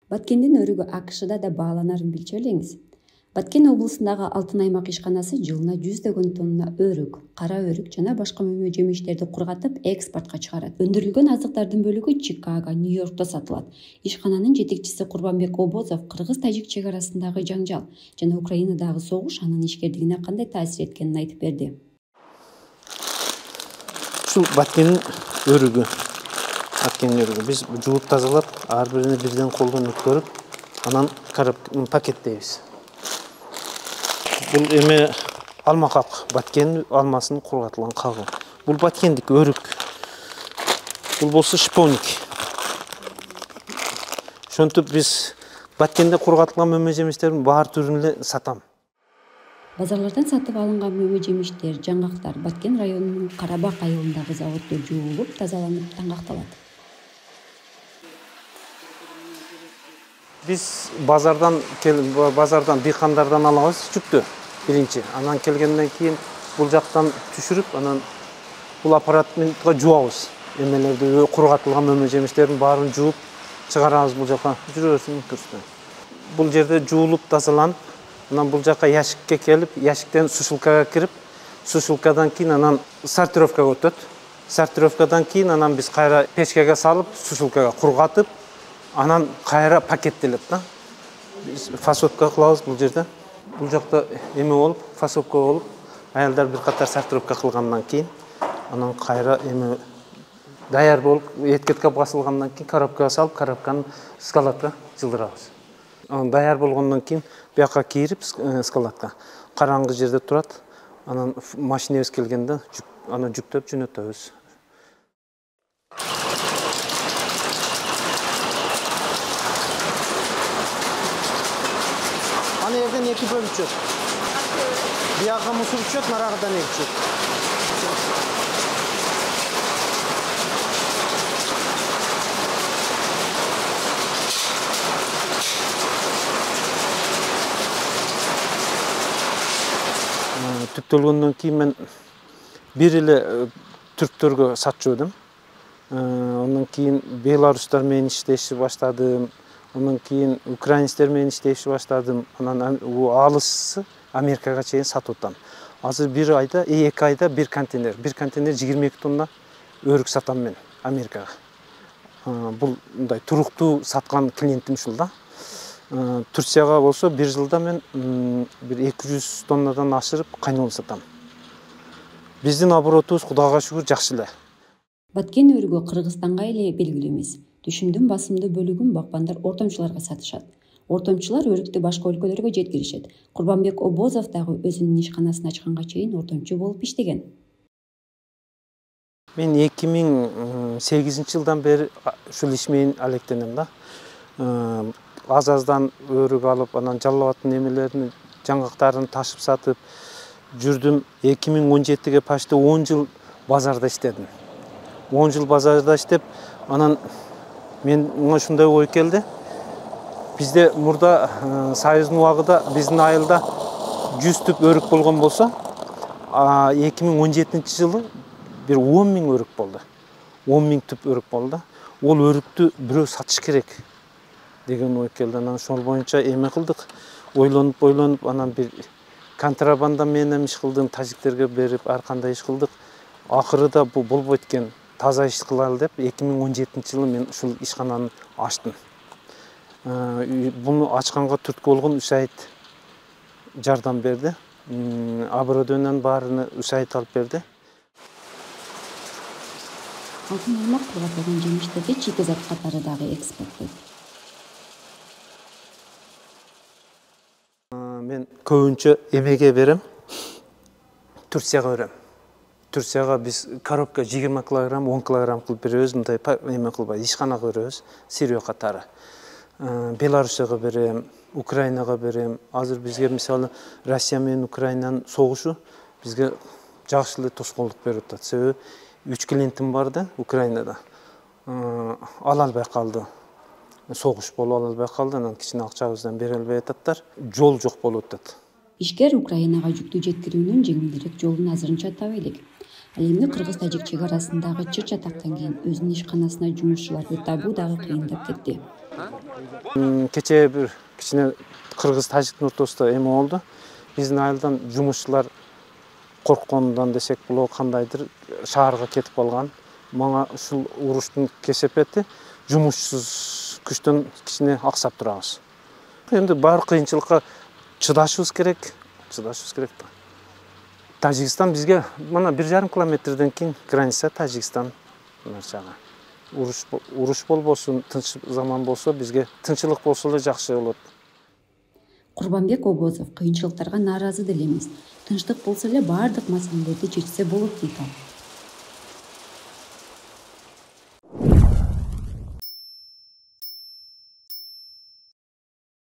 Баткендин өрүгү АКШда да бааланарын билчү элеңиз. Баткен облусундагы Алтын аймак ишканасы жылына 100 тонна өрүк, кара өрүк жана башка мөмө жемиштерди кургатып экспортко чыгарат. Өндүрүлгөн азыктардын бөлүгү Чикаго, Нью-Йоркто сатылат. Ишкананын жетекчиси Курбанбек Обозов кыргыз-тажик чек арасындагы жаңжал жана Украинадагы согуш анын ишкердигине кандай таасир эткенин айтып берди. Ушул Баткендин өрүгү биз жууп тазалап, ар бирине бирден колдон өткөрүп, анан пакеттейбиз. Бул эме алмакак, Баткен алмасынын кургатылган кагы. Бул баткендик өрүк. Бул болсо шиповник. Ошентип биз Баткенде кургатылган мөмө жемиштердин баар түрүн эле сатам. Базарлардан сатып алынган мөмө жемиштер, жаңгактар Баткен районунун Карабак айылындагы заводдо жуулуп, тазаланып таңгакталат. Биз базардан дыйкандардан алабыз жүктү биринчи. Анан келгенден кийин бул жактан түшүрүп, анан бул аппаратка жуабыз. Эмелерди кургатылган мөмө жемиштердин баарын жууп чыгарабыз бул жака. Жүрөсүң көрсөтөм. Бул жерде жуулуп тазаланып, анан бул жака ящикке келип, ящиктен сушилкага кирип, сушилкадан кийин анан сортировкага өтөт. Сортировкадан кийин анан биз кайра печкеге салып, сушилкага кургатып, анан кайра пакеттелет да. Биз фасовка кылабыз бул жерде. Бул жакта эме болуп, фасовка болуп, аялдар бир катар сортировка кылгандан кийин, анан кайра эме даяр болуп, этикетке басылгандан кийин коробкага салып, коробканы складка жылдырабыз. Анан даяр болгондон кийин бияка кийирип складка караңгы жерде турат. Анан машинебиз келгенде аны жүктөп жөнөтөбүз. Аны жерден эки бөлүп чөп. Бияка мусор чөп, нарагыдан эки чөп. Түптөлгөндөн кийин мен бир эле түрктөргө сатчу эдим. Андан кийин беларустар менен иштешти баштадым. Андан кийин украинецтер менен иштешти баштадым. Анан алысы Америкага чейин сатып атам. Азыр бир айда, 2 айда бир контейнер 22 тонна өрүк сатам мен Америкага. Бул мындай туруктуу саткан клиентим ушул да. Турцияга болсо бир жылда мен бир 200 тоннадан ашырып кайнолуп сатам. Биздин оборотубуз Кудайга шүгүр жакшы эле. Баткен өрүгү Кыргызстанга эле белгилүү эмес. Түшүмдүн басымдуу бөлүгүн бакпандар ортомчуларга сатышат. Ортомчулар өрүктү башка өлкөлөргө жеткиришет. Курбанбек Обозов дагы өзүнүн ишканасын ачканга чейин ортомчу болуп иштеген. Мен 2008-жылдан бери ушул иш менен алектенем да. Аз-аздан өрүк алып, анан жалал-абадтын эмелерин, жаңгактарын ташып сатып жүрдүм. 2017-ге почти 10 жыл базарда иштедим. 10 жыл базарда иштеп, анан мен ушундай ой келди. Бизде мурда Союздун убагында биздин айылда 100 түп өрүк болгон болсо, 2017-жылы бир 10 000 өрүк болду. 10 000 түп өрүк болду. Ол өрүктү бирөө сатыш керек деген ой келди. Анан ошол боюнча эме кылдык. Ойлонуп, анан бир контрабанда менен иш кылдым, тажиктерге берип, ар кандай иш кылдык. Акырыда бул болбойт экен, таза иш кылалы деп 2017-жылы мен ушул ишкананы ачтым. Буну ачканга түрткү болгон Усайт жардам берди. Оборудованиянын баарына Усайт алып берди. Алтын аймак кургатылган жемиштерди чикизат катары дагы экспорттойт. Мен көбүнчө эмеге берем, Турцияга берем. Турцияга биз коробка 20 килограмм, 10 килограмм кылып беребиз, мындай эме кылбай, ишканага беребиз, сырьё катары. Беларусияга берем, Украинага берем. Азыр бизге мисалы Россия менен Украинанын согушу бизге жакшы эле тоскоолдук берип атат. Себеби 3 клиентим бар да Украинада. Ала албай калды. Согуш болуп ала албай калды, анан кичине акчабыздан бере албай ататтар. Жол жок болуп атат. Ишкер Украинага жүктү жеткирүүнүн жеңилдирээк жолун азырынча таба элек. Ал эми кыргыз-тажик чек арасындагы чыр чатактан кийин өзүнүн ишканасына жумушчуларды табуу дагы кыйындап кетти. Кечээ бир кичине кыргыз тажиктин ортосунда эме болду. Биздин айылдан жумушчулар коркконундан десек болобу кандайдыр шаарга кетип калган. Мага ушул уруштун кесепети жумушсуз күчтөн кичине аксап турабыз. Эми бар кыйынчылыкка чыдашыбыз керек да. Тажикстан бизге мына 1,5 километрден кийин граница Тажикстан жагы. Уруш болбосун, тынч заман болсо бизге тынчылык болсо эле жакшы болот. Курбанбек Обозов кыйынчылыктарга нааразы деле эмес. Тынчтык болсо эле баардык маселелерди чечсе болот дейт ал.